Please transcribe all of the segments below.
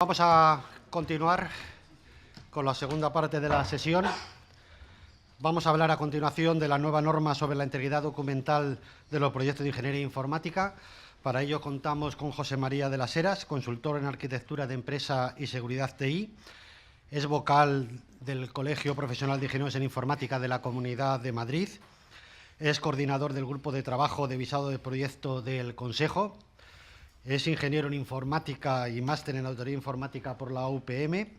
Vamos a continuar con la segunda parte de la sesión. Vamos a hablar a continuación de la nueva norma sobre la integridad documental de los proyectos de ingeniería informática. Para ello contamos con José María de las Heras, consultor en arquitectura de empresa y seguridad TI. Es vocal del Colegio Profesional de Ingenieros en Informática de la Comunidad de Madrid. Es coordinador del Grupo de Trabajo de Visado de Proyecto del Consejo. Es ingeniero en informática y máster en auditoría informática por la UPM,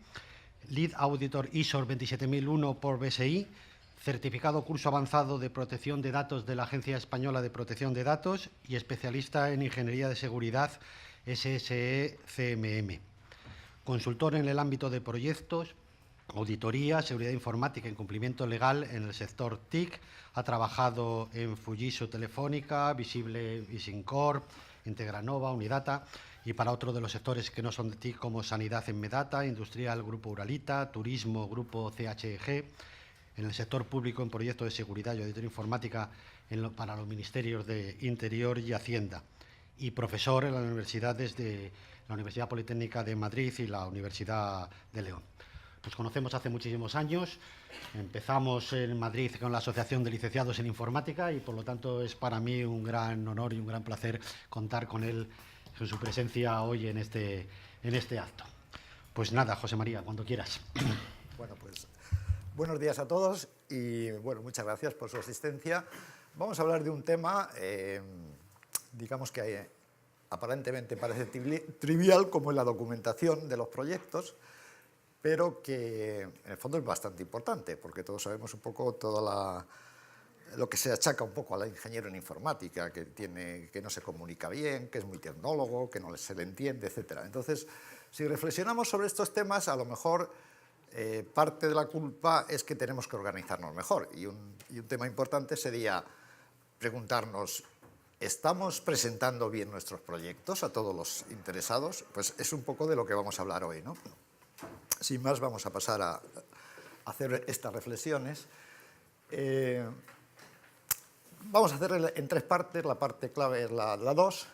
Lead Auditor ISO 27001 por BSI, certificado curso avanzado de protección de datos de la Agencia Española de Protección de Datos y especialista en ingeniería de seguridad SSE-CMM. Consultor en el ámbito de proyectos, auditoría, seguridad informática y cumplimiento legal en el sector TIC. Ha trabajado en Fujitsu Telefónica, Visible Visincor, Integranova, Unidata, y para otros de los sectores que no son de TIC, como sanidad en Medata, industrial Grupo Uralita, turismo Grupo CHG, en el sector público en proyectos de seguridad y auditoría informática para los ministerios de Interior y Hacienda, y profesor en las universidades de la Universidad Politécnica de Madrid y la Universidad de León. Nos conocemos hace muchísimos años. Empezamos en Madrid con la Asociación de Licenciados en Informática y, por lo tanto, es para mí un gran honor y un gran placer contar con él, con su presencia hoy en este acto. Pues nada, José María, cuando quieras. Bueno, pues buenos días a todos y bueno, muchas gracias por su asistencia. Vamos a hablar de un tema, digamos que aparentemente parece trivial, como es la documentación de los proyectos, pero que en el fondo es bastante importante, porque todos sabemos un poco lo que se achaca un poco al ingeniero en informática, que no se comunica bien, que es muy tecnólogo, que no se le entiende, etc. Entonces, si reflexionamos sobre estos temas, a lo mejor parte de la culpa es que tenemos que organizarnos mejor. Y un tema importante sería preguntarnos, ¿estamos presentando bien nuestros proyectos a todos los interesados? Pues es un poco de lo que vamos a hablar hoy, ¿no? Sin más, vamos a pasar a hacer estas reflexiones. Vamos a hacer en tres partes. La parte clave es la 2,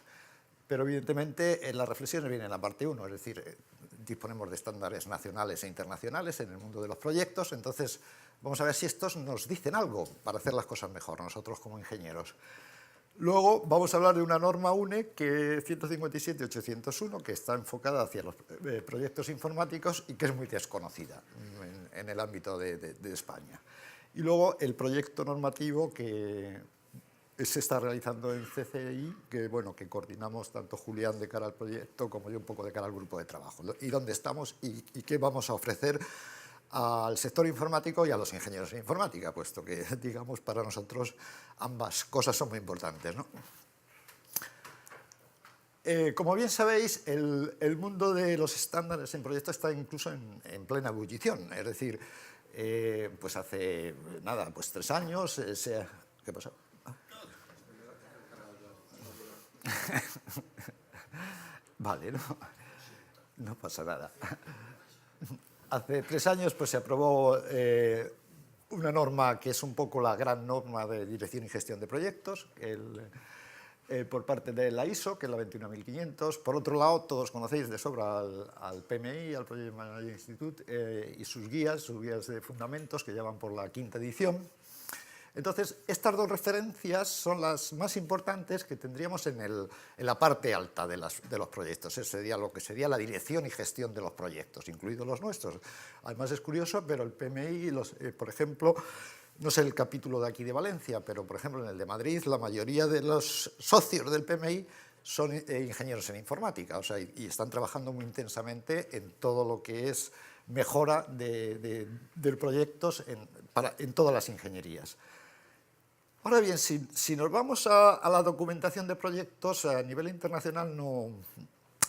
pero evidentemente en las reflexiones viene la parte 1, es decir, disponemos de estándares nacionales e internacionales en el mundo de los proyectos, entonces vamos a ver si estos nos dicen algo para hacer las cosas mejor, nosotros como ingenieros. Luego vamos a hablar de una norma UNE, que 157.801, que está enfocada hacia los proyectos informáticos y que es muy desconocida en el ámbito de España. Y luego el proyecto normativo que se está realizando en CCI, que coordinamos tanto Julián de cara al proyecto como yo un poco de cara al grupo de trabajo. Y dónde estamos y qué vamos a ofrecer al sector informático y a los ingenieros en informática, puesto que, digamos, para nosotros ambas cosas son muy importantes, ¿no? Como bien sabéis, el mundo de los estándares en proyectos está incluso en plena ebullición, es decir, pues hace, nada, pues 3 años, ¿qué pasó? Vale, no pasa nada. Hace 3 años pues, se aprobó una norma que es un poco la gran norma de dirección y gestión de proyectos, por parte de la ISO, que es la 21500. Por otro lado, todos conocéis de sobra al PMI, al Project Management Institute, y sus guías de fundamentos, que ya van por la 5ª edición. Entonces, estas dos referencias son las más importantes que tendríamos en la parte alta de los proyectos. Eso sería lo que sería la dirección y gestión de los proyectos, incluidos los nuestros. Además es curioso, pero el PMI, por ejemplo, no sé el capítulo de aquí de Valencia, pero por ejemplo en el de Madrid, la mayoría de los socios del PMI son ingenieros en informática, o sea, y están trabajando muy intensamente en todo lo que es mejora de proyectos en todas las ingenierías. Ahora bien, si nos vamos a la documentación de proyectos, a nivel internacional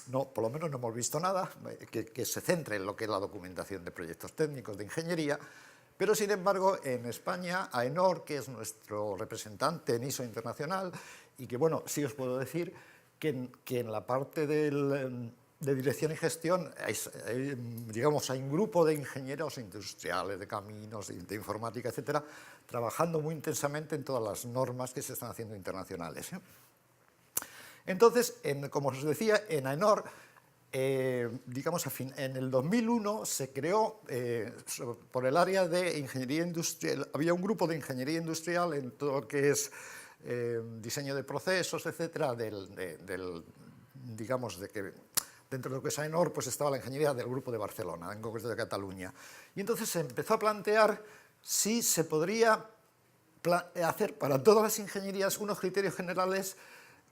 por lo menos no hemos visto nada que se centre en lo que es la documentación de proyectos técnicos de ingeniería, pero sin embargo en España, AENOR, que es nuestro representante en ISO internacional, y que bueno, sí os puedo decir que en la parte de dirección y gestión, digamos, hay un grupo de ingenieros industriales, de caminos, de informática, etcétera, trabajando muy intensamente en todas las normas que se están haciendo internacionales. Entonces, como os decía, en AENOR digamos, en el 2001 se creó por el área de ingeniería industrial, había un grupo de ingeniería industrial en todo lo que es diseño de procesos, etcétera, digamos, de que dentro de lo que es AENOR, pues estaba la ingeniería del grupo de Barcelona, en concreto de Cataluña. Y entonces se empezó a plantear si se podría hacer para todas las ingenierías unos criterios generales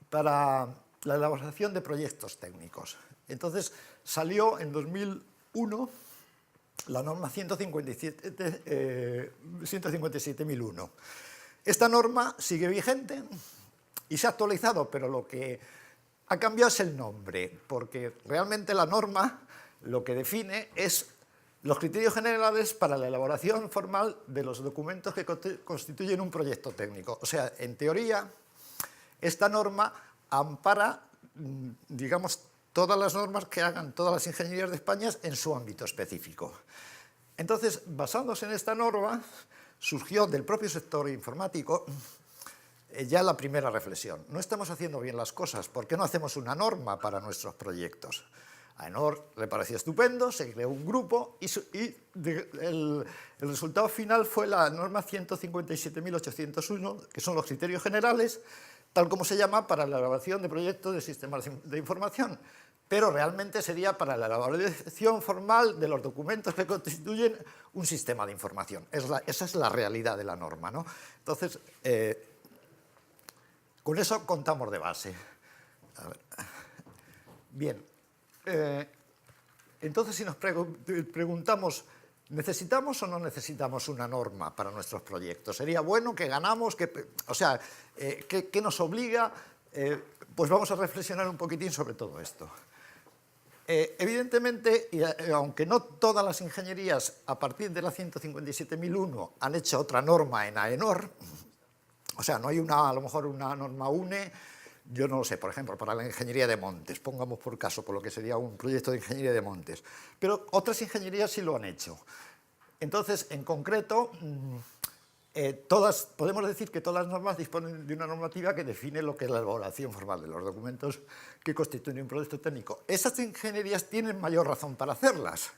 para la elaboración de proyectos técnicos. Entonces salió en 2001 la norma 157.001. Esta norma sigue vigente y se ha actualizado, pero lo que ha cambiado es el nombre, porque realmente la norma lo que define es los criterios generales para la elaboración formal de los documentos que constituyen un proyecto técnico. O sea, en teoría, esta norma ampara, digamos, todas las normas que hagan todas las ingenierías de España en su ámbito específico. Entonces, basándose en esta norma, surgió del propio sector informático ya la primera reflexión. No estamos haciendo bien las cosas, ¿por qué no hacemos una norma para nuestros proyectos? A AENOR le parecía estupendo, se creó un grupo y el resultado final fue la norma 157.801, que son los criterios generales, tal como se llama para la elaboración de proyectos de sistemas de información, pero realmente sería para la elaboración formal de los documentos que constituyen un sistema de información. Esa es la realidad de la norma, ¿no? Entonces, con eso contamos de base. A ver. Bien. Entonces, si nos preguntamos, ¿necesitamos o no necesitamos una norma para nuestros proyectos? ¿Sería bueno que ganamos? O sea, ¿qué nos obliga? Pues vamos a reflexionar un poquitín sobre todo esto. Evidentemente, aunque no todas las ingenierías a partir de la 157.001 han hecho otra norma en AENOR, o sea, no hay a lo mejor una norma UNE, yo no lo sé, por ejemplo, para la ingeniería de montes, pongamos por caso, por lo que sería un proyecto de ingeniería de montes, pero otras ingenierías sí lo han hecho. Entonces, en concreto, podemos decir que todas las normas disponen de una normativa que define lo que es la elaboración formal de los documentos que constituyen un proyecto técnico. Esas ingenierías tienen mayor razón para hacerlas,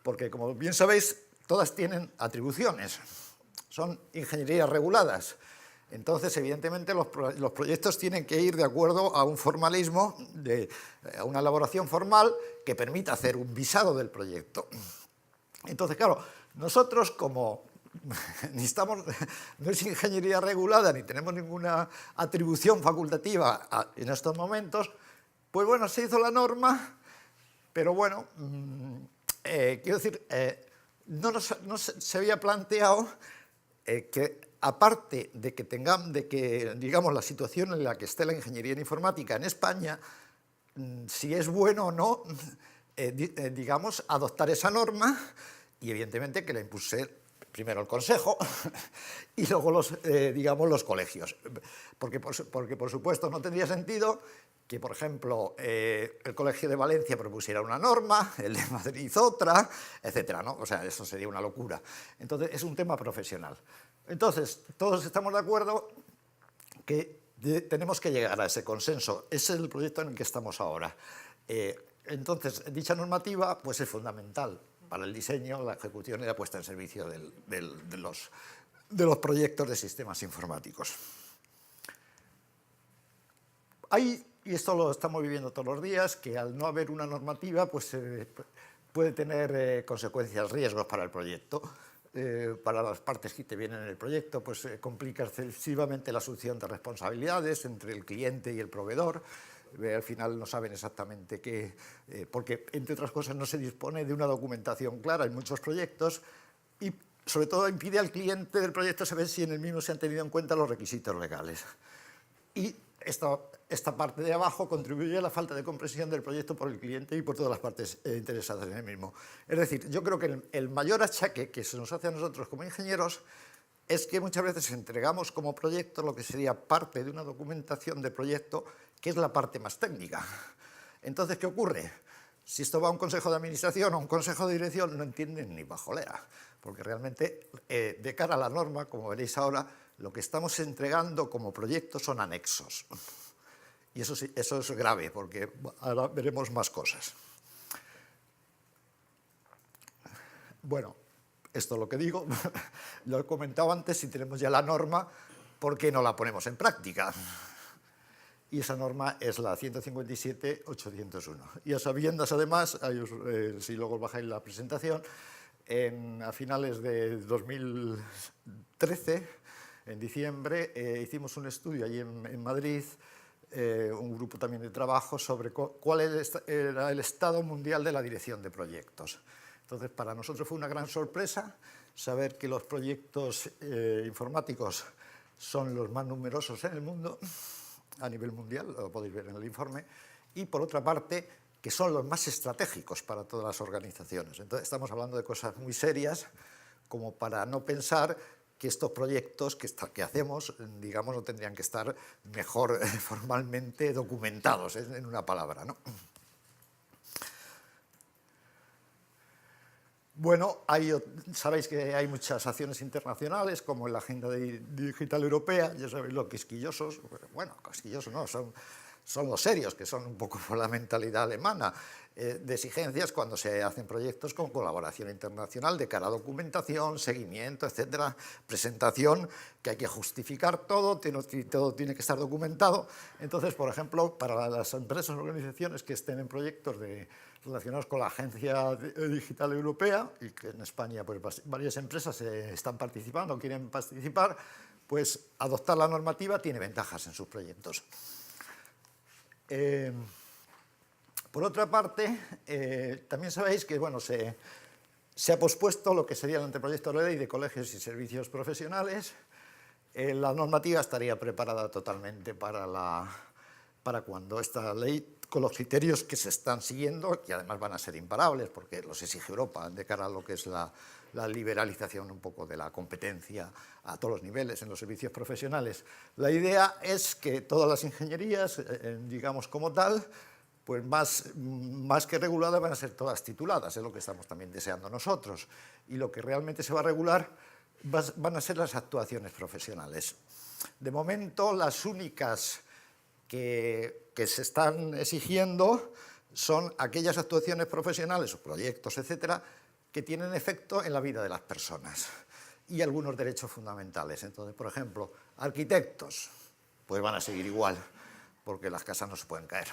porque, como bien sabéis, todas tienen atribuciones, son ingenierías reguladas. Entonces, evidentemente, los proyectos tienen que ir de acuerdo a un formalismo, a una elaboración formal que permita hacer un visado del proyecto. Entonces, claro, nosotros como no es ingeniería regulada ni tenemos ninguna atribución facultativa en estos momentos, pues bueno, se hizo la norma, pero bueno, quiero decir, no se había planteado que aparte de que, digamos, la situación en la que esté la ingeniería en informática en España, si es bueno o no, digamos, adoptar esa norma y, evidentemente, que la impulse primero el Consejo y luego digamos, los colegios. Porque, por supuesto, no tendría sentido que, por ejemplo, el Colegio de Valencia propusiera una norma, el de Madrid otra, etcétera, ¿no? O sea, eso sería una locura. Entonces, es un tema profesional. Entonces, todos estamos de acuerdo que tenemos que llegar a ese consenso. Ese es el proyecto en el que estamos ahora. Entonces, dicha normativa pues, es fundamental para el diseño, la ejecución y la puesta en servicio de los proyectos de sistemas informáticos. Hay, y esto lo estamos viviendo todos los días, que al no haber una normativa pues, puede tener consecuencias, riesgos para el proyecto. Para las partes que intervienen en el proyecto, pues complica excesivamente la asunción de responsabilidades entre el cliente y el proveedor. Al final no saben exactamente qué, porque entre otras cosas no se dispone de una documentación clara en muchos proyectos y sobre todo impide al cliente del proyecto saber si en el mismo se han tenido en cuenta los requisitos legales. Y esta parte de abajo contribuye a la falta de comprensión del proyecto por el cliente y por todas las partes interesadas en el mismo. Es decir, yo creo que el mayor achaque que se nos hace a nosotros como ingenieros es que muchas veces entregamos como proyecto lo que sería parte de una documentación de proyecto, que es la parte más técnica. Entonces, ¿qué ocurre? Si esto va a un consejo de administración o a un consejo de dirección, no entienden ni pajolera, porque realmente, de cara a la norma, como veréis ahora, lo que estamos entregando como proyecto son anexos. Y eso es grave, porque ahora veremos más cosas. Bueno, esto es lo que digo, lo he comentado antes, si tenemos ya la norma, ¿por qué no la ponemos en práctica? Y esa norma es la 157.801. Y a sabiendas, además, si luego bajáis la presentación, a finales de 2013, en diciembre, hicimos un estudio allí en Madrid, un grupo también de trabajo, sobre cuál era el estado mundial de la dirección de proyectos. Entonces, para nosotros fue una gran sorpresa saber que los proyectos informáticos son los más numerosos en el mundo, a nivel mundial, lo podéis ver en el informe, y por otra parte, que son los más estratégicos para todas las organizaciones. Entonces, estamos hablando de cosas muy serias, como para no pensar que estos proyectos que hacemos, digamos, no tendrían que estar mejor formalmente documentados, en una palabra, ¿no? Bueno, sabéis que hay muchas acciones internacionales, como en la Agenda Digital Europea, ya sabéis lo quisquillosos, bueno, quisquillosos no, son los serios, que son un poco por la mentalidad alemana, de exigencias cuando se hacen proyectos con colaboración internacional de cara a documentación, seguimiento, etcétera, presentación, que hay que justificar todo tiene que estar documentado. Entonces, por ejemplo, para las empresas o organizaciones que estén en proyectos relacionados con la Agencia Digital Europea, y que en España pues, varias empresas están participando, quieren participar, pues adoptar la normativa tiene ventajas en sus proyectos. Por otra parte, también sabéis que bueno, se ha pospuesto lo que sería el anteproyecto de ley de colegios y servicios profesionales. La normativa estaría preparada totalmente para cuando esta ley, con los criterios que se están siguiendo, que además van a ser imparables, porque los exige Europa de cara a lo que es la liberalización un poco de la competencia a todos los niveles en los servicios profesionales. La idea es que todas las ingenierías, digamos como tal, pues más que reguladas van a ser todas tituladas, es lo que estamos también deseando nosotros. Y lo que realmente se va a regular van a ser las actuaciones profesionales. De momento, las únicas que se están exigiendo son aquellas actuaciones profesionales o proyectos, etcétera, que tienen efecto en la vida de las personas y algunos derechos fundamentales. Entonces, por ejemplo, arquitectos, pues van a seguir igual, porque las casas no se pueden caer,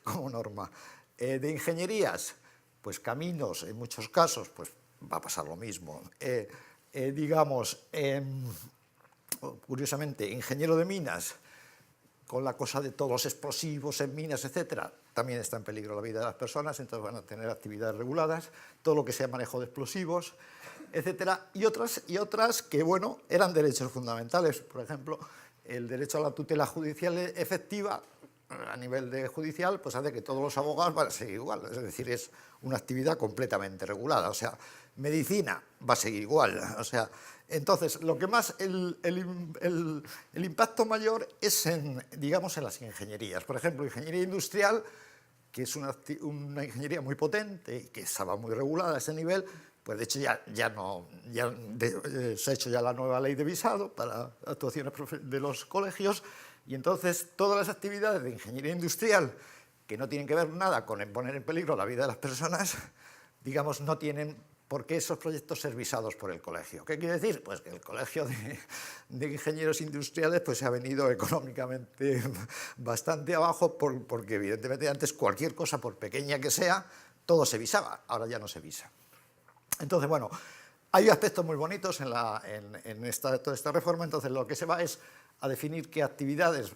como norma. De ingenierías, pues caminos, en muchos casos, pues va a pasar lo mismo. Digamos, curiosamente, ingeniero de minas, con la cosa de todos los explosivos en minas, etcétera, también está en peligro la vida de las personas, entonces van a tener actividades reguladas, todo lo que sea manejo de explosivos, etcétera, y otras que, bueno, eran derechos fundamentales, por ejemplo, el derecho a la tutela judicial efectiva, a nivel de judicial, pues hace que todos los abogados van a seguir igual, es decir, es una actividad completamente regulada, o sea, medicina va a seguir igual, o sea, entonces, lo que más, el impacto mayor es digamos, en las ingenierías. Por ejemplo, ingeniería industrial, que es una ingeniería muy potente y que estaba muy regulada a ese nivel, pues de hecho se ha hecho ya la nueva ley de visado para actuaciones de los colegios, y entonces todas las actividades de ingeniería industrial que no tienen que ver nada con poner en peligro la vida de las personas, digamos, no tienen por qué esos proyectos ser visados por el colegio. ¿Qué quiere decir? Pues que el colegio de ingenieros industriales pues, se ha venido económicamente bastante abajo porque evidentemente antes cualquier cosa, por pequeña que sea, todo se visaba, ahora ya no se visa. Entonces, bueno, hay aspectos muy bonitos en toda esta reforma, entonces lo que se va es a definir qué actividades,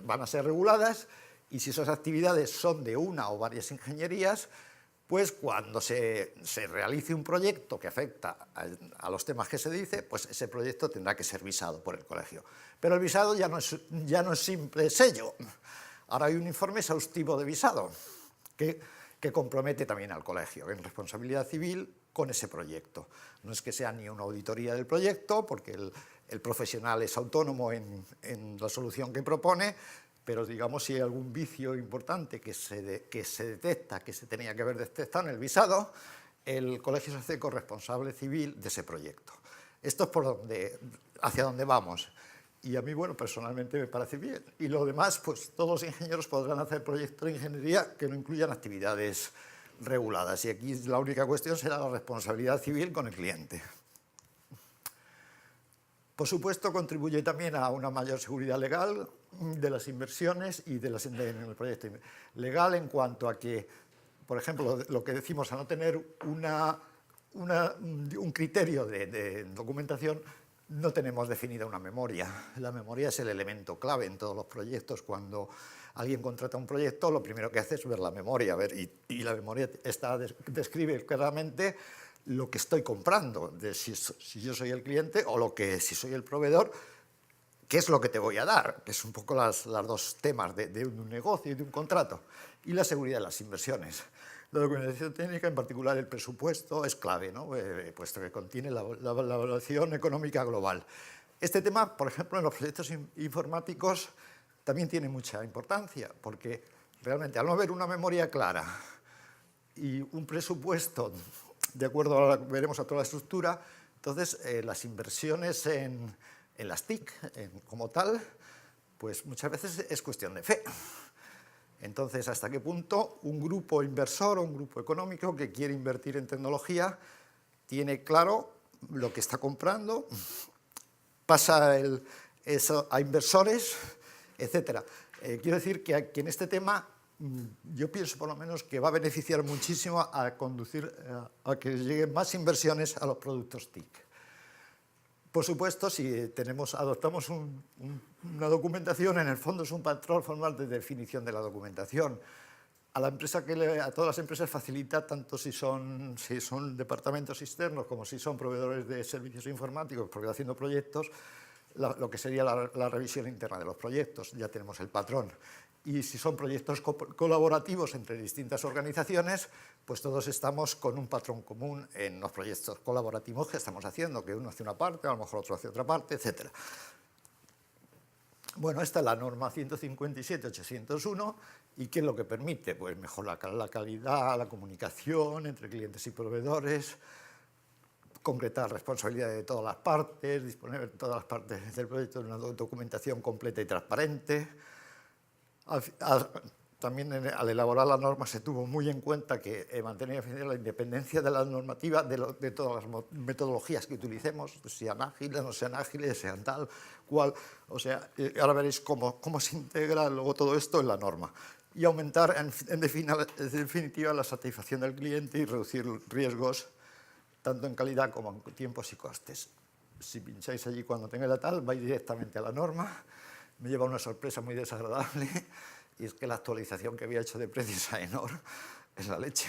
van a ser reguladas, y si esas actividades son de una o varias ingenierías, pues cuando se realice un proyecto que afecta a los temas que se dice, pues ese proyecto tendrá que ser visado por el colegio. Pero el visado ya no es simple sello. Ahora hay un informe exhaustivo de visado que compromete también al colegio en responsabilidad civil con ese proyecto. No es que sea ni una auditoría del proyecto, porque el profesional es autónomo en la solución que propone, pero digamos si hay algún vicio importante que se detecta, que se tenía que haber detectado en el visado, el colegio se hace corresponsable civil de ese proyecto. Esto es hacia donde vamos. Y a mí, bueno, personalmente me parece bien. Y lo demás, pues todos los ingenieros podrán hacer proyectos de ingeniería que no incluyan actividades reguladas. Y aquí la única cuestión será la responsabilidad civil con el cliente. Por supuesto, contribuye también a una mayor seguridad legal de las inversiones y en el proyecto. Legal en cuanto a que, por ejemplo, lo que decimos, a no tener un criterio de documentación, no tenemos definida una memoria. La memoria es el elemento clave en todos los proyectos. Cuando alguien contrata un proyecto, lo primero que hace es ver la memoria. Y la memoria describe claramente lo que estoy comprando, de si yo soy el cliente o si soy el proveedor, qué es lo que te voy a dar, que es un poco los dos temas de un negocio y de un contrato. Y la seguridad de las inversiones. La documentación técnica, en particular el presupuesto, es clave, ¿no? Puesto que contiene la evaluación económica global. Este tema, por ejemplo, en los proyectos informáticos también tiene mucha importancia, porque realmente al no haber una memoria clara y un presupuesto de acuerdo a lo que veremos a toda la estructura, entonces las inversiones en las TIC como tal, pues muchas veces es cuestión de fe. Entonces, ¿hasta qué punto un grupo inversor o un grupo económico que quiere invertir en tecnología tiene claro lo que está comprando, pasa eso a inversores, etcétera? Quiero decir que en este tema yo pienso por lo menos que va a beneficiar muchísimo a conducir a que lleguen más inversiones a los productos TIC. Por supuesto, si adoptamos una documentación, en el fondo es un patrón formal de definición de la documentación. A todas las empresas facilita, tanto si son departamentos externos como si son proveedores de servicios informáticos, porque haciendo proyectos, lo que sería la revisión interna de los proyectos, ya tenemos el patrón. Y si son proyectos colaborativos entre distintas organizaciones, pues todos estamos con un patrón común en los proyectos colaborativos que estamos haciendo, que uno hace una parte, a lo mejor otro hace otra parte, etc. Bueno, esta es la norma 157.801, ¿y qué es lo que permite? Pues mejorar la calidad, la comunicación entre clientes y proveedores, concretar responsabilidad de todas las partes, disponer de todas las partes del proyecto de una documentación completa y transparente. También al elaborar la norma se tuvo muy en cuenta que mantener la independencia de la normativa de todas las metodologías que utilicemos, sean ágiles, no sean ágiles, sean tal, cual. O sea, ahora veréis cómo se integra luego todo esto en la norma. Y aumentar, en definitiva, la satisfacción del cliente y reducir riesgos, tanto en calidad como en tiempos y costes. Si pincháis allí cuando tenga la tal, vais directamente a la norma. Me lleva una sorpresa muy desagradable, y es que la actualización que había hecho de precios a Enor es la leche.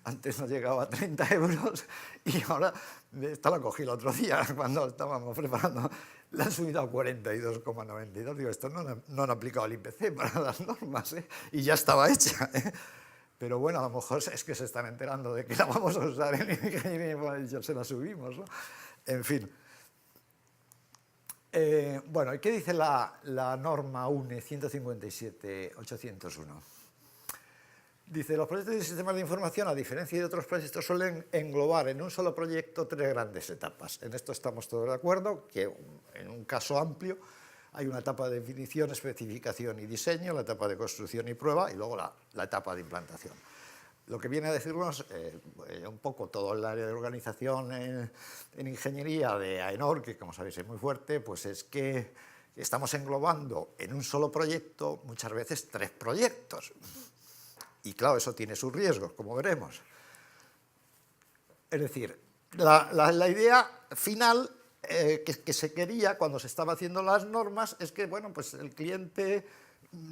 Antes nos llegaba a 30 euros y ahora, esta la cogí el otro día cuando estábamos preparando, la han subido a 42,92. Digo, esto no han aplicado el IPC para las normas, ¿eh? Y ya estaba hecha, ¿eh? Pero bueno, a lo mejor es que se están enterando de que la vamos a usar en ingeniería y ya se la subimos, ¿no? En fin. Bueno, ¿y qué dice la norma UNE 157.801? Dice, los proyectos de sistemas de información, a diferencia de otros proyectos, suelen englobar en un solo proyecto 3 grandes etapas. En esto estamos todos de acuerdo, que en un caso amplio hay una etapa de definición, especificación y diseño, la etapa de construcción y prueba, y luego la etapa de implantación. Lo que viene a decirnos un poco todo el área de organización en ingeniería de AENOR, que como sabéis es muy fuerte, pues es que estamos englobando en un solo proyecto muchas veces 3 proyectos. Y claro, eso tiene sus riesgos, como veremos. Es decir, la idea final que se quería cuando se estaba haciendo las normas es que, bueno, pues el cliente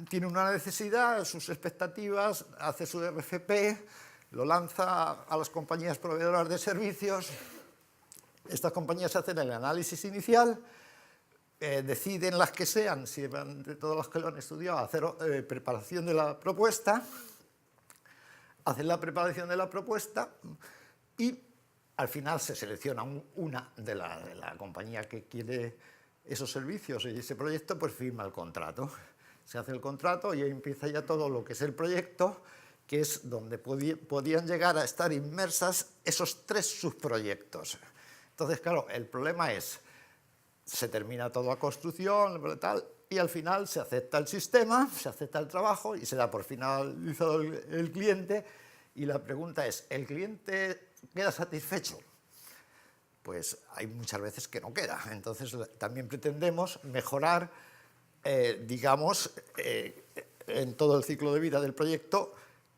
tiene una necesidad, sus expectativas, hace su RFP, lo lanza a las compañías proveedoras de servicios. Estas compañías hacen el análisis inicial, deciden las que sean, si van de todas las que lo han estudiado, hacer preparación de la propuesta, hacen la preparación de la propuesta y al final se selecciona una de la compañía que quiere esos servicios y ese proyecto, pues firma el contrato. Se hace el contrato y ahí empieza ya todo lo que es el proyecto, que es donde podían llegar a estar inmersas esos 3 subproyectos. Entonces, claro, el problema es, se termina toda la construcción, tal, y al final se acepta el sistema, se acepta el trabajo y se da por finalizado el cliente, Y la pregunta es, ¿el cliente queda satisfecho? Pues hay muchas veces que no queda. Entonces también pretendemos mejorar, digamos, en todo el ciclo de vida del proyecto,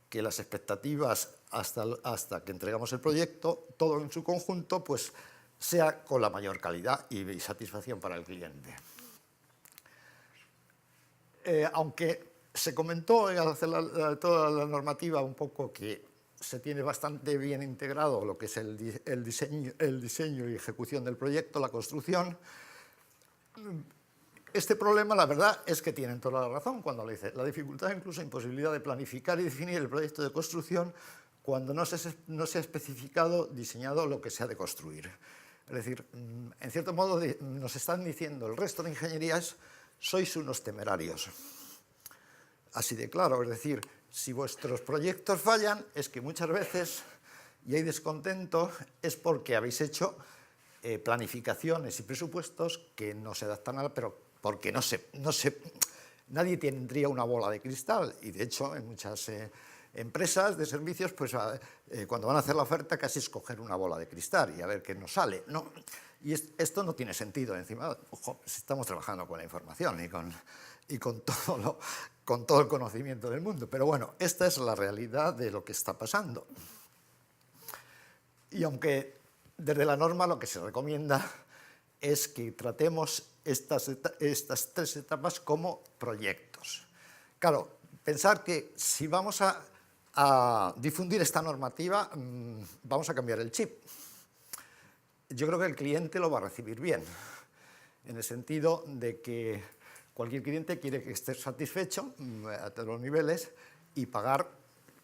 que las expectativas hasta que entregamos el proyecto, todo en su conjunto, pues sea con la mayor calidad y satisfacción para el cliente. Aunque se comentó al hacer toda la normativa un poco que se tiene bastante bien integrado lo que es el diseño y ejecución del proyecto, la construcción, este problema, la verdad, es que tienen toda la razón cuando lo dice. La dificultad, incluso imposibilidad de planificar y definir el proyecto de construcción cuando no se ha especificado, diseñado lo que se ha de construir. Es decir, en cierto modo nos están diciendo el resto de ingenierías, sois unos temerarios. Así de claro, es decir, si vuestros proyectos fallan, es que muchas veces, y hay descontento, es porque habéis hecho planificaciones y presupuestos que no se adaptan a, pero porque nadie tendría una bola de cristal, y de hecho en muchas empresas de servicios, pues cuando van a hacer la oferta casi escoger una bola de cristal y a ver qué nos sale, ¿no? Y esto no tiene sentido, encima, ojo, estamos trabajando con la información y con todo el conocimiento del mundo, pero bueno, esta es la realidad de lo que está pasando. Y aunque desde la norma lo que se recomienda es que tratemos estas tres etapas como proyectos. Claro, pensar que si vamos a difundir esta normativa, vamos a cambiar el chip. Yo creo que el cliente lo va a recibir bien, en el sentido de que cualquier cliente quiere que esté satisfecho a todos los niveles y pagar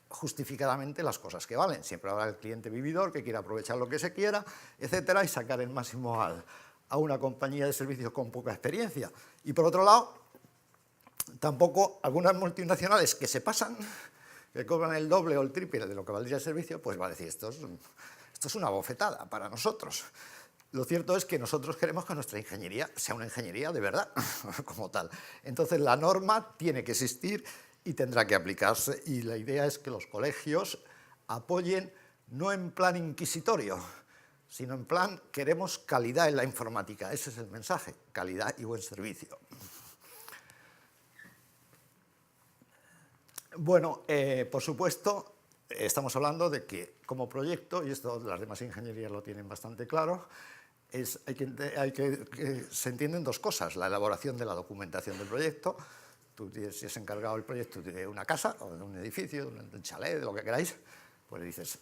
justificadamente las cosas que valen. Siempre habrá el cliente vividor que quiera aprovechar lo que se quiera, etcétera, y sacar el máximo a una compañía de servicios con poca experiencia. Y por otro lado, tampoco algunas multinacionales que se pasan, que cobran el doble o el triple de lo que valdría el servicio, pues va a decir, esto es una bofetada para nosotros. Lo cierto es que nosotros queremos que nuestra ingeniería sea una ingeniería de verdad, como tal. Entonces la norma tiene que existir y tendrá que aplicarse, y la idea es que los colegios apoyen no en plan inquisitorio, sino en plan queremos calidad en la informática. Ese es el mensaje, calidad y buen servicio. Bueno, por supuesto, estamos hablando de que como proyecto, y esto las demás ingenierías lo tienen bastante claro, se entienden dos cosas: la elaboración de la documentación del proyecto. Tú, si has encargado el proyecto de una casa o de un edificio, de un chalet, de lo que queráis, pues le dices,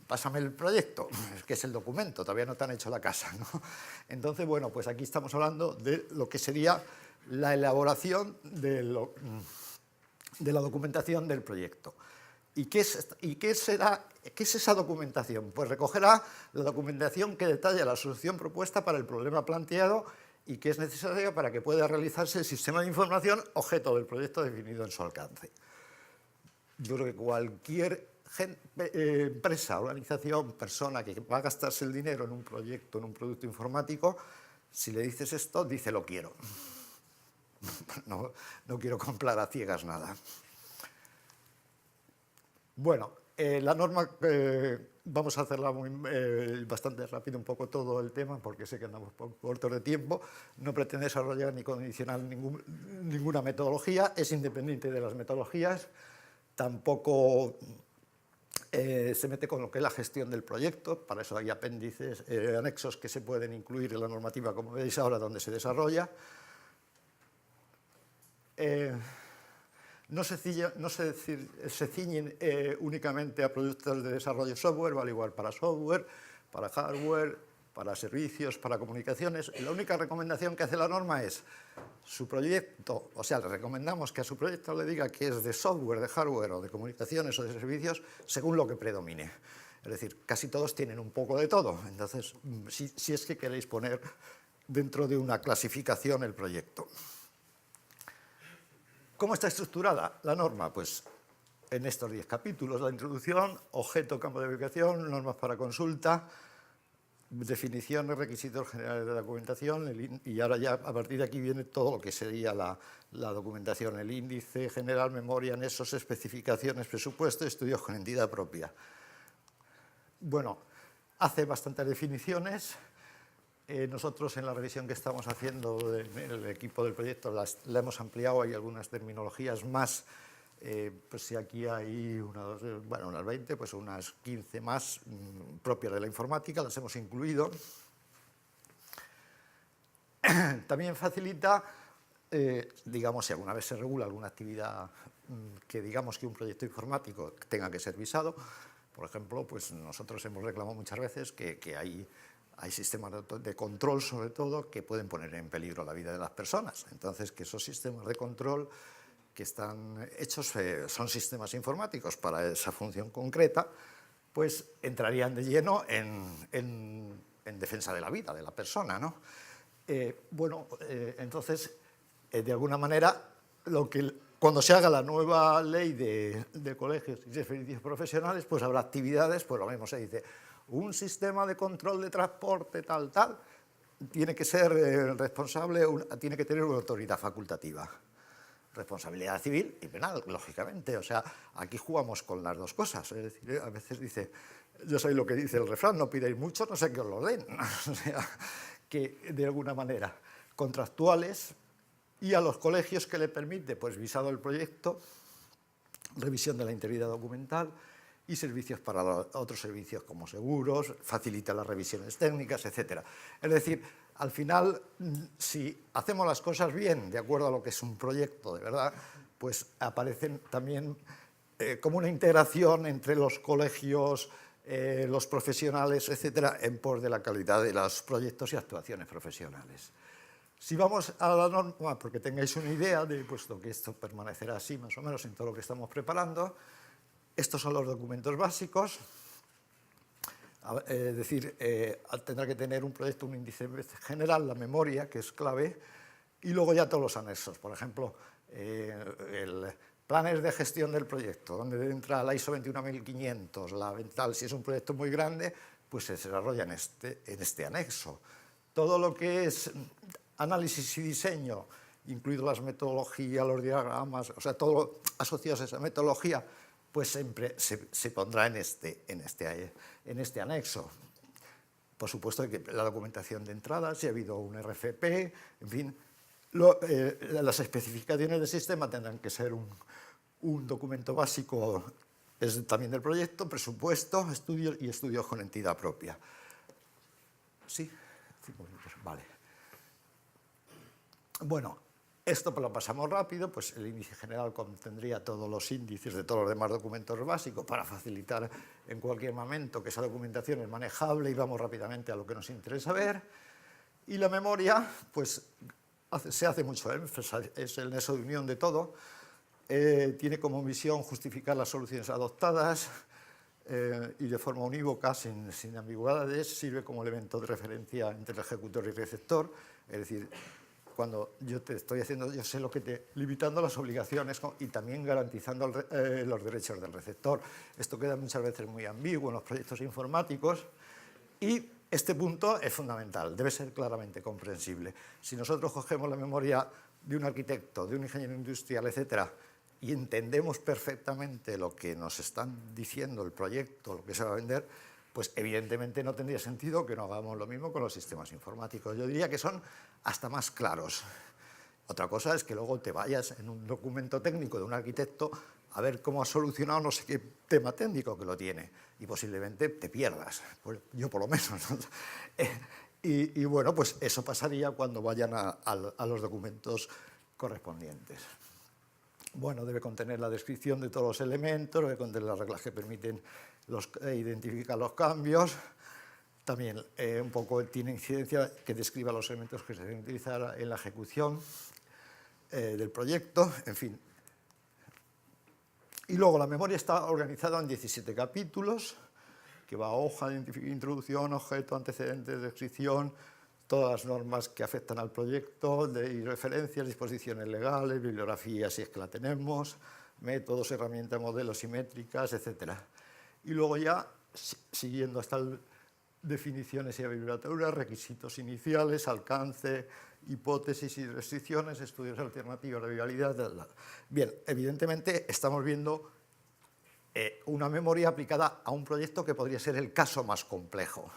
pásame el proyecto, que es el documento, todavía no te han hecho la casa, ¿no? Entonces, bueno, pues aquí estamos hablando de lo que sería la elaboración de la documentación del proyecto. ¿Y qué es esa documentación? Pues recogerá la documentación que detalla la solución propuesta para el problema planteado y que es necesaria para que pueda realizarse el sistema de información objeto del proyecto definido en su alcance. Yo creo que cualquier empresa, organización, persona que va a gastarse el dinero en un proyecto, en un producto informático, si le dices esto, dice lo quiero. No quiero comprar a ciegas nada. Bueno, la norma, vamos a hacerla bastante rápido un poco todo el tema, porque sé que andamos cortos de tiempo. No pretende desarrollar ni condicionar ninguna metodología, es independiente de las metodologías, tampoco se mete con lo que es la gestión del proyecto. Para eso hay apéndices, anexos que se pueden incluir en la normativa, como veis ahora, donde se desarrolla. No se ciñen únicamente a productos de desarrollo software, vale igual para software, para hardware, para servicios, para comunicaciones. La única recomendación que hace la norma es su proyecto, o sea, le recomendamos que a su proyecto le diga que es de software, de hardware o de comunicaciones o de servicios, según lo que predomine. Es decir, casi todos tienen un poco de todo. Entonces, si es que queréis poner dentro de una clasificación el proyecto. ¿Cómo está estructurada la norma? Pues en estos 10 capítulos: la introducción, objeto, campo de aplicación, normas para consulta, definiciones, requisitos generales de la documentación, y ahora ya a partir de aquí viene todo lo que sería la documentación, el índice general, memoria, anexos, especificaciones, presupuesto, estudios con entidad propia. Bueno, hace bastantes definiciones. Nosotros en la revisión que estamos haciendo en el equipo del proyecto la hemos ampliado, hay algunas terminologías más, pues si aquí hay unas 20, pues unas 15 más propias de la informática, las hemos incluido. También facilita, digamos, si alguna vez se regula alguna actividad que digamos que un proyecto informático tenga que ser visado, por ejemplo, pues nosotros hemos reclamado muchas veces que hay sistemas de control, sobre todo, que pueden poner en peligro la vida de las personas. Entonces, que esos sistemas de control que están hechos son sistemas informáticos para esa función concreta, pues entrarían de lleno en defensa de la vida de la persona, ¿no? Entonces, de alguna manera, cuando se haga la nueva ley de colegios y servicios profesionales, pues habrá actividades, pues lo mismo se dice, un sistema de control de transporte tal, tiene que ser responsable, tiene que tener una autoridad facultativa. Responsabilidad civil y penal, lógicamente. O sea, aquí jugamos con las dos cosas. Es decir, a veces dice, yo soy lo que dice el refrán, no pidáis mucho, no sé que os lo den. O sea, que de alguna manera contractuales, y a los colegios que le permite, pues visado el proyecto, revisión de la integridad documental y servicios para otros servicios como seguros, facilita las revisiones técnicas, etc. Es decir, al final, si hacemos las cosas bien, de acuerdo a lo que es un proyecto de verdad, pues aparecen también como una integración entre los colegios, los profesionales, etc., en pos de la calidad de los proyectos y actuaciones profesionales. Si vamos a la norma, porque tengáis una idea de puesto que esto permanecerá así más o menos en todo lo que estamos preparando, estos son los documentos básicos. Es decir, tendrá que tener un proyecto un índice general, la memoria, que es clave, y luego ya todos los anexos. Por ejemplo, planes de gestión del proyecto, donde entra la ISO 21500, si es un proyecto muy grande, pues se desarrolla en este anexo. Todo lo que es análisis y diseño, incluido las metodologías, los diagramas, o sea, todo asociado a esa metodología, pues siempre se pondrá en este anexo. Por supuesto que la documentación de entrada, si ha habido un RFP, en fin, las especificaciones del sistema tendrán que ser un documento básico también del proyecto, presupuesto, estudios y estudios con entidad propia. ¿Sí? 5 minutos, vale. Bueno, esto lo pasamos rápido, pues el índice general contendría todos los índices de todos los demás documentos básicos para facilitar en cualquier momento que esa documentación es manejable y vamos rápidamente a lo que nos interesa ver. Y la memoria, pues se hace mucho énfasis, es el nexo de unión de todo, tiene como misión justificar las soluciones adoptadas y de forma unívoca, sin ambigüedades, sirve como elemento de referencia entre el ejecutor y el receptor, es decir, cuando yo te estoy haciendo, yo sé lo que limitando las obligaciones y también garantizando los derechos del receptor. Esto queda muchas veces muy ambiguo en los proyectos informáticos y este punto es fundamental, debe ser claramente comprensible. Si nosotros cogemos la memoria de un arquitecto, de un ingeniero industrial, etcétera, y entendemos perfectamente lo que nos están diciendo el proyecto, lo que se va a vender, pues evidentemente no tendría sentido que no hagamos lo mismo con los sistemas informáticos. Yo diría que son hasta más claros. Otra cosa es que luego te vayas en un documento técnico de un arquitecto a ver cómo ha solucionado no sé qué tema técnico que lo tiene y posiblemente te pierdas, pues yo por lo menos, ¿no? Y bueno, pues eso pasaría cuando vayan a los documentos correspondientes. Bueno, debe contener la descripción de todos los elementos, debe contener las reglas que permiten identificar los cambios. También un poco tiene incidencia que describa los elementos que se deben utilizar en la ejecución del proyecto, en fin. Y luego la memoria está organizada en 17 capítulos, que va a hoja de introducción, objeto, antecedentes, descripción, todas las normas que afectan al proyecto, y referencias, disposiciones legales, bibliografía si es que la tenemos, métodos, herramientas, modelos y métricas, etc. Y luego ya, siguiendo hasta el definiciones y abreviaturas, requisitos iniciales, alcance, hipótesis y restricciones, estudios alternativos de viabilidad. Bien, evidentemente estamos viendo una memoria aplicada a un proyecto que podría ser el caso más complejo.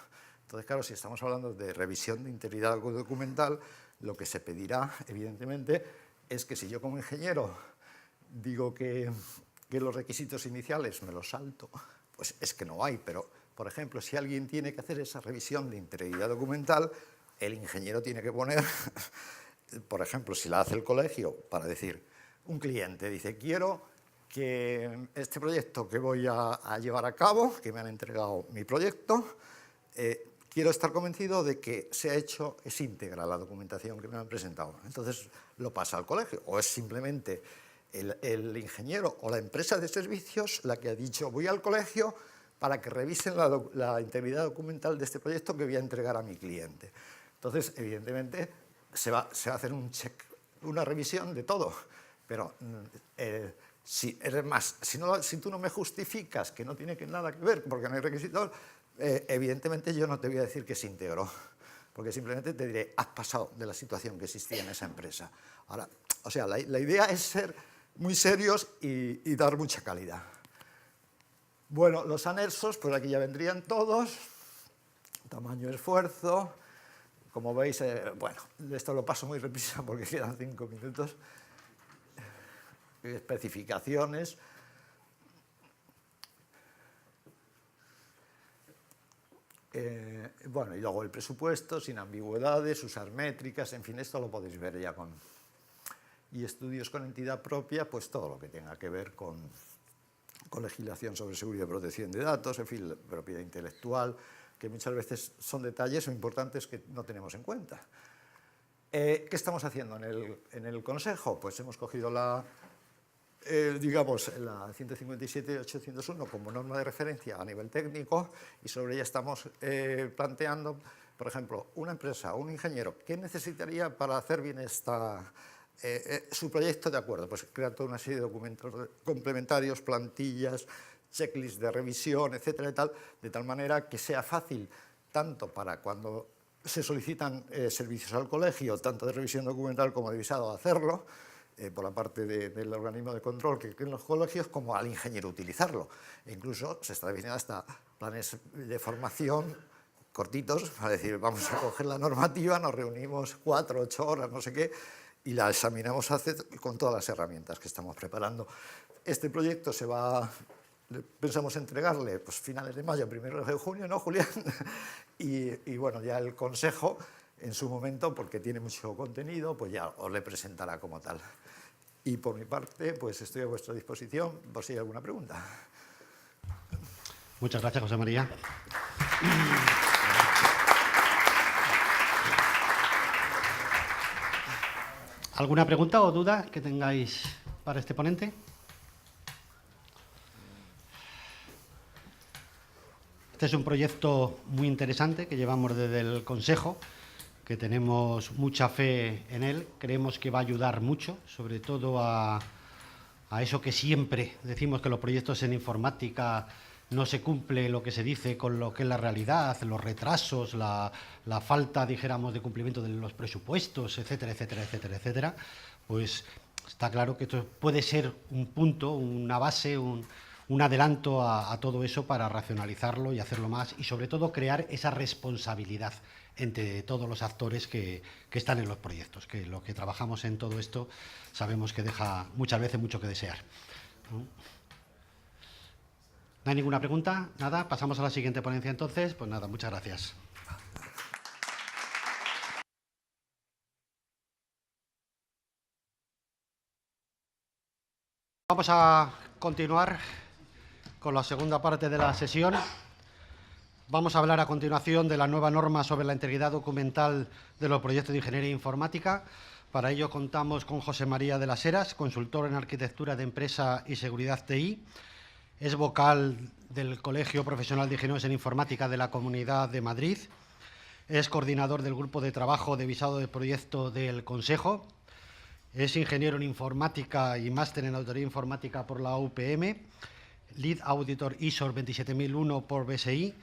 Entonces, claro, si estamos hablando de revisión de integridad documental, lo que se pedirá, evidentemente, es que si yo como ingeniero digo que los requisitos iniciales me los salto, pues es que no hay, pero, por ejemplo, si alguien tiene que hacer esa revisión de integridad documental, el ingeniero tiene que poner, por ejemplo, si la hace el colegio, para decir, un cliente dice, quiero que este proyecto que voy a llevar a cabo, que me han entregado mi proyecto, quiero estar convencido de que se ha hecho, es íntegra la documentación que me han presentado. Entonces lo pasa al colegio, o es simplemente el ingeniero o la empresa de servicios la que ha dicho, voy al colegio para que revisen la integridad documental de este proyecto que voy a entregar a mi cliente. Entonces, evidentemente, se va a hacer un check, una revisión de todo, pero si tú no me justificas que no tiene nada que ver porque no hay requisitos, evidentemente yo no te voy a decir que es íntegro, porque simplemente te diré, has pasado de la situación que existía en esa empresa. Ahora, o sea, la idea es ser muy serios y dar mucha calidad. Bueno, los anexos, pues aquí ya vendrían todos, tamaño, esfuerzo, como veis, bueno, esto lo paso muy reprisa porque quedan 5 minutos, especificaciones. Bueno, y luego el presupuesto, sin ambigüedades, usar métricas, en fin, esto lo podéis ver ya con... Y estudios con entidad propia, pues todo lo que tenga que ver con legislación sobre seguridad y protección de datos, en fin, propiedad intelectual, que muchas veces son detalles o importantes que no tenemos en cuenta. ¿Qué estamos haciendo en el Consejo? Pues hemos cogido digamos, la 157.801 como norma de referencia a nivel técnico y sobre ella estamos planteando, por ejemplo, una empresa o un ingeniero, ¿qué necesitaría para hacer bien su proyecto? De acuerdo, pues crear toda una serie de documentos complementarios, plantillas, checklists de revisión, etcétera, y tal, de tal manera que sea fácil tanto para cuando se solicitan servicios al colegio, tanto de revisión documental como de visado, hacerlo, por la parte del organismo de control que en los colegios, como al ingeniero utilizarlo. E incluso se está definiendo hasta planes de formación cortitos, para decir, vamos a coger la normativa, nos reunimos 4 o 8 horas, no sé qué, y la examinamos con todas las herramientas que estamos preparando. Este proyecto pensamos entregarle pues, finales de mayo, primeros de junio, ¿no, Julián? Y bueno, ya el Consejo, en su momento, porque tiene mucho contenido, pues ya os le presentará como tal. Y por mi parte, pues estoy a vuestra disposición por si hay alguna pregunta. Muchas gracias, José María. ¿Alguna pregunta o duda que tengáis para este ponente? Este es un proyecto muy interesante que llevamos desde el Consejo, que tenemos mucha fe en él, creemos que va a ayudar mucho, sobre todo a eso que siempre decimos, que los proyectos en informática no se cumple lo que se dice con lo que es la realidad, los retrasos, la falta, dijéramos, de cumplimiento de los presupuestos, etcétera, etcétera, etcétera, etcétera. Pues está claro que esto puede ser un punto, una base, un adelanto a todo eso para racionalizarlo y hacerlo más y, sobre todo, crear esa responsabilidad entre todos los actores que están en los proyectos, que lo que trabajamos en todo esto sabemos que deja muchas veces mucho que desear, ¿no? ¿No hay ninguna pregunta? Nada, pasamos a la siguiente ponencia entonces. Pues nada, muchas gracias. Vamos a continuar con la segunda parte de la sesión. Vamos a hablar a continuación de la nueva norma sobre la integridad documental de los proyectos de ingeniería informática. Para ello contamos con José María de las Heras, consultor en arquitectura de empresa y seguridad TI. Es vocal del Colegio Profesional de Ingenieros en Informática de la Comunidad de Madrid. Es coordinador del Grupo de Trabajo de Visado de Proyecto del Consejo. Es ingeniero en informática y máster en auditoría informática por la UPM. Lead Auditor ISO 27001 por BSI.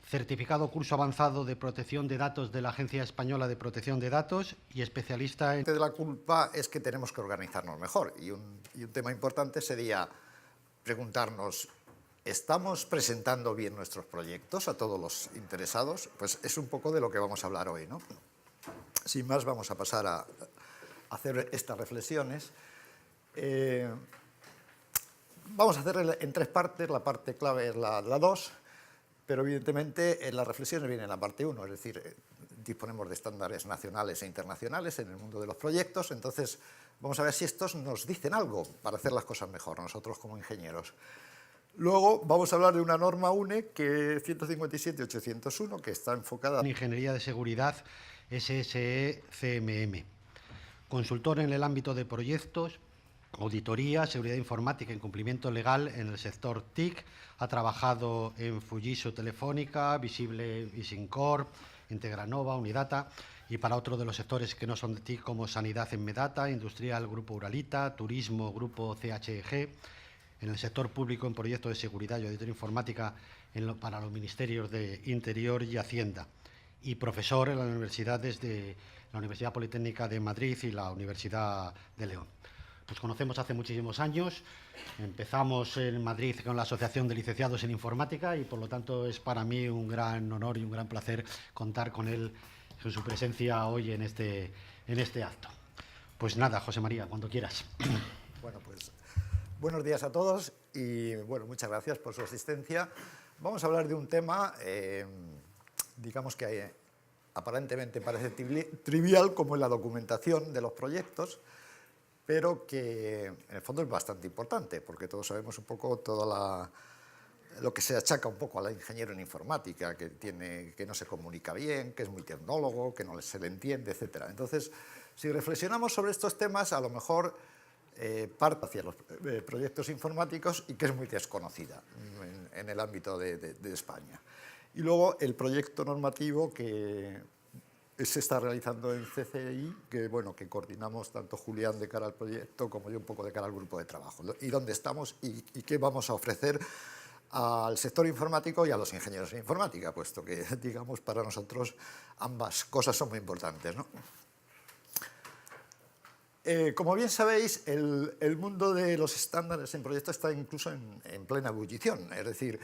certificado curso avanzado de protección de datos de la Agencia Española de Protección de Datos y especialista en... Parte de la culpa es que tenemos que organizarnos mejor y un tema importante sería preguntarnos, ¿estamos presentando bien nuestros proyectos a todos los interesados? Pues es un poco de lo que vamos a hablar hoy, ¿no? Sin más, vamos a pasar a hacer estas reflexiones. Vamos a hacer en tres partes, la parte clave es la 2, pero evidentemente en las reflexiones viene la parte 1, es decir, disponemos de estándares nacionales e internacionales en el mundo de los proyectos, entonces vamos a ver si estos nos dicen algo para hacer las cosas mejor, nosotros como ingenieros. Luego vamos a hablar de una norma UNE, que 157.801, que está enfocada en Ingeniería de Seguridad SSE-CMM. Consultor en el ámbito de proyectos, auditoría, seguridad informática y cumplimiento legal en el sector TIC. Ha trabajado en Fujitsu Telefónica, Visible y Syncorp, Integranova, Unidata, y para otros de los sectores que no son de TIC, como Sanidad en Medata, Industrial Grupo Uralita, Turismo Grupo CHG, en el sector público en proyectos de seguridad y auditoría informática para los ministerios de Interior y Hacienda, y profesor en las universidades de la Universidad Politécnica de Madrid y la Universidad de León. Nos conocemos hace muchísimos años, empezamos en Madrid con la Asociación de Licenciados en Informática y por lo tanto es para mí un gran honor y un gran placer contar con él, con su presencia hoy en este acto. Pues nada, José María, cuando quieras. Bueno, pues buenos días a todos y bueno, muchas gracias por su asistencia. Vamos a hablar de un tema, digamos que aparentemente parece trivial, como es la documentación de los proyectos, pero que en el fondo es bastante importante, porque todos sabemos un poco lo que se achaca un poco al ingeniero en informática, que no se comunica bien, que es muy tecnólogo, que no se le entiende, etc. Entonces, si reflexionamos sobre estos temas, a lo mejor parte hacia los proyectos informáticos y que es muy desconocida en el ámbito de España. Y luego el proyecto normativo que se está realizando en CCI, que coordinamos tanto Julián de cara al proyecto como yo un poco de cara al grupo de trabajo. Y dónde estamos y qué vamos a ofrecer al sector informático y a los ingenieros en informática, puesto que, digamos, para nosotros ambas cosas son muy importantes, ¿no? Como bien sabéis, el mundo de los estándares en proyectos está incluso en plena ebullición. Es decir,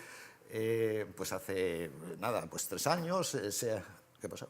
pues hace nada, pues 3 años ¿qué pasó?